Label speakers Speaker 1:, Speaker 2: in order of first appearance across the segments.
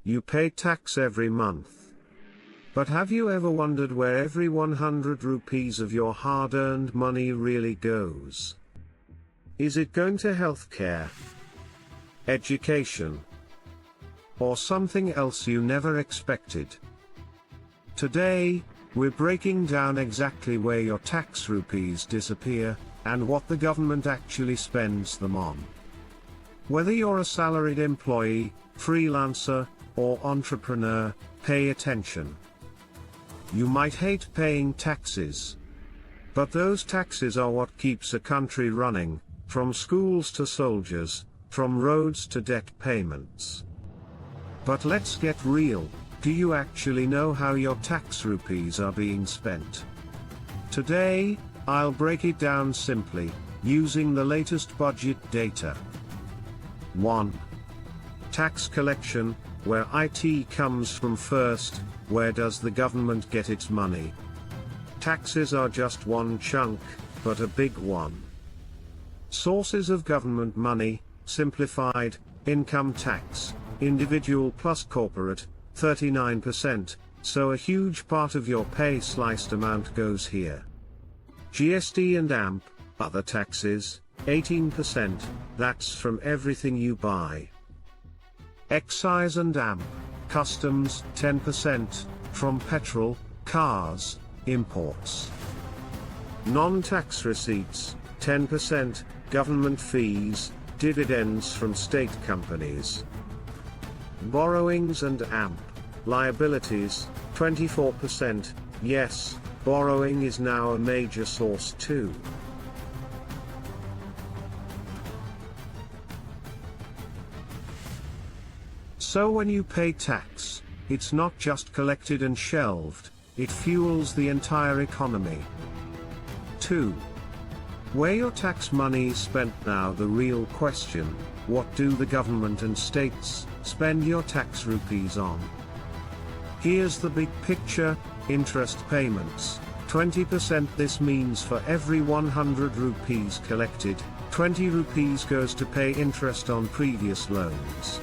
Speaker 1: you pay tax every month. But have you ever wondered where every 100 rupees of your hard-earned money really goes? Is it going to healthcare, education, or something else you never expected? Today, we're breaking down exactly where your tax rupees disappear, and what the government actually spends them on. Whether you're a salaried employee, freelancer, or entrepreneur, pay attention. You might hate paying taxes, but those taxes are what keeps a country running, from schools to soldiers, from roads to debt payments. But let's get real. Do you actually know how your tax rupees are being spent? Today, I'll break it down simply, using the latest budget data. 1. Tax collection, where IT comes from first. Where does the government get its money? Taxes are just one chunk, but a big one. Sources of government money: simplified, income tax, individual plus corporate, 39%, so a huge part of your pay sliced amount goes here. GST and AMP, other taxes, 18%, that's from everything you buy. Excise and AMP, customs, 10%, from petrol, cars, imports. Non-tax receipts, 10%, government fees, dividends from state companies. Borrowings and AMP, liabilities, 24%, yes, borrowing is now a major source too. So when you pay tax, it's not just collected and shelved, it fuels the entire economy. 2. Where your tax money is spent. Now the real question: what do the government and states spend your tax rupees on? Here's the big picture: interest payments, 20%. This means for every 100 rupees collected, 20 rupees goes to pay interest on previous loans.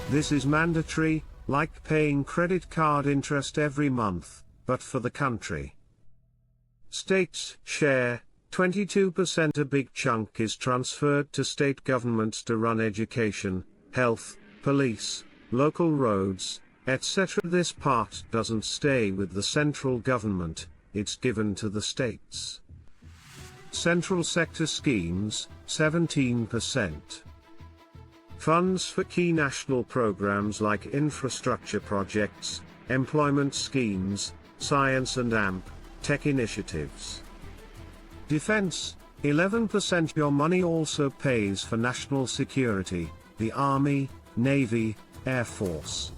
Speaker 1: This is mandatory, like paying credit card interest every month, but for the country. States share, 22%. A big chunk is transferred to state governments to run education, health, police, local roads, etc. This part doesn't stay with the central government, it's given to the states. Central sector schemes, 17%. Funds for key national programs like infrastructure projects, employment schemes, science and AMP, tech initiatives. Defense, 11%. Your money also pays for national security, the Army, Navy, Air Force.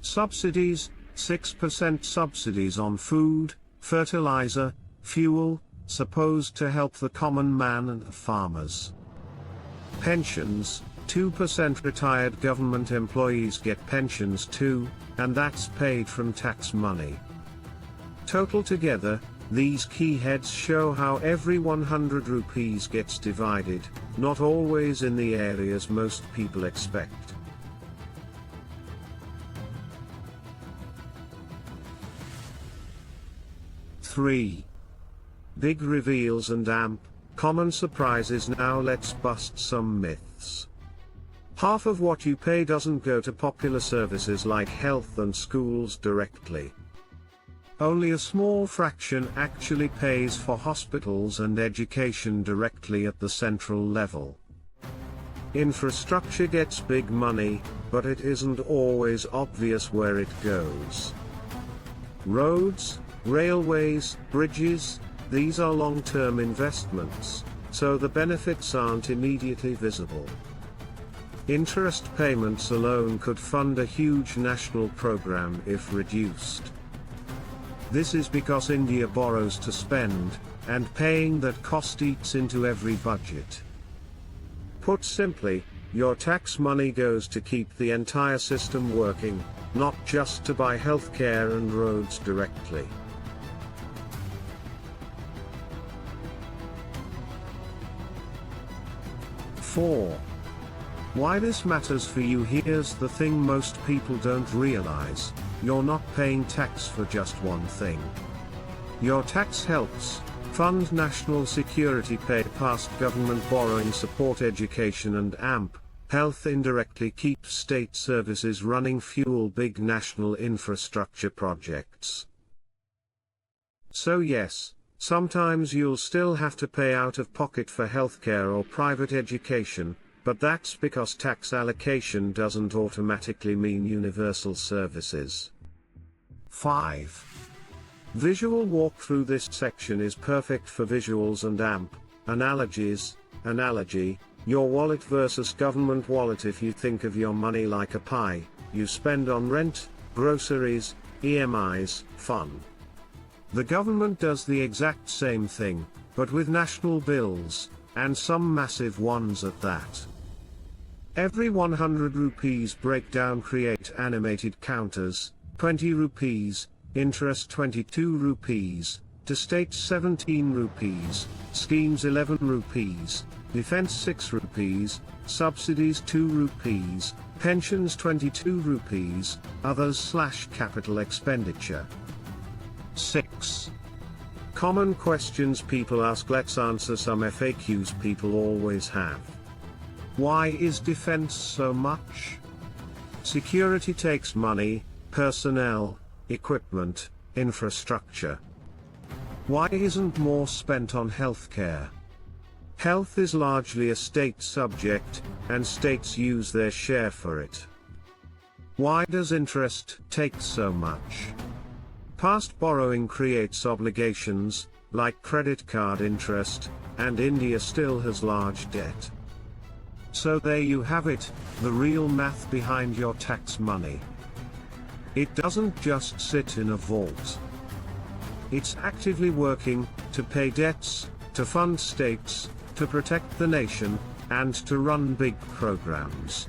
Speaker 1: Subsidies, 6%. Subsidies on food, fertilizer, fuel, supposed to help the common man and the farmers. Pensions, 2%. Retired government employees get pensions too, and that's paid from tax money. Total together, these key heads show how every 100 rupees gets divided, not always in the areas most people expect. Three. Big reveals and AMP, common surprises. Now let's bust some myths. Half of what you pay doesn't go to popular services like health and schools directly. Only a small fraction actually pays for hospitals and education directly at the central level. Infrastructure gets big money, but it isn't always obvious where it goes. Roads, railways, bridges, these are long-term investments, so the benefits aren't immediately visible. Interest payments alone could fund a huge national program if reduced. This is because India borrows to spend, and paying that cost eats into every budget. Put simply, your tax money goes to keep the entire system working, not just to buy healthcare and roads directly. Four. Why this matters for you: here's the thing most people don't realize: you're not paying tax for just one thing. Your tax helps fund national security, pay past government borrowing, support education and AMP health, indirectly keep state services running, fuel big national infrastructure projects. So yes, sometimes you'll still have to pay out of pocket for healthcare or private education, but that's because tax allocation doesn't automatically mean universal services. 5. Visual walkthrough. This section is perfect for visuals and AMP analogies. Analogy: your wallet versus government wallet. If you think of your money like a pie, you spend on rent, groceries, EMIs, fun. The government does the exact same thing, but with national bills, and some massive ones at that. Every 100 rupees breakdown create animated counters: 20 rupees, interest 22 rupees, to states 17 rupees, schemes 11 rupees, defense 6 rupees, subsidies 2 rupees, pensions 22 rupees, others/capital expenditure. 6. Common questions people ask. Let's answer some FAQs people always have. Why is defense so much? Security takes money, personnel, equipment, infrastructure. Why isn't more spent on healthcare? Health is largely a state subject, and states use their share for it. Why does interest take so much? Past borrowing creates obligations, like credit card interest, and India still has large debt. So there you have it, the real math behind your tax money. It doesn't just sit in a vault. It's actively working to pay debts, to fund states, to protect the nation, and to run big programs.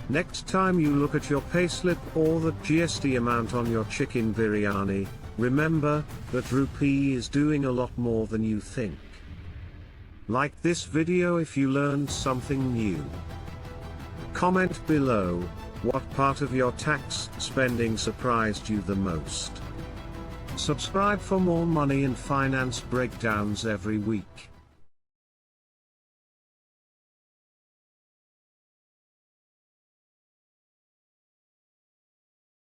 Speaker 1: Next time you look at your payslip or the GST amount on your chicken biryani, remember that rupee is doing a lot more than you think. Like this video if you learned something new. Comment below, what part of your tax spending surprised you the most? Subscribe for more money and finance breakdowns every week.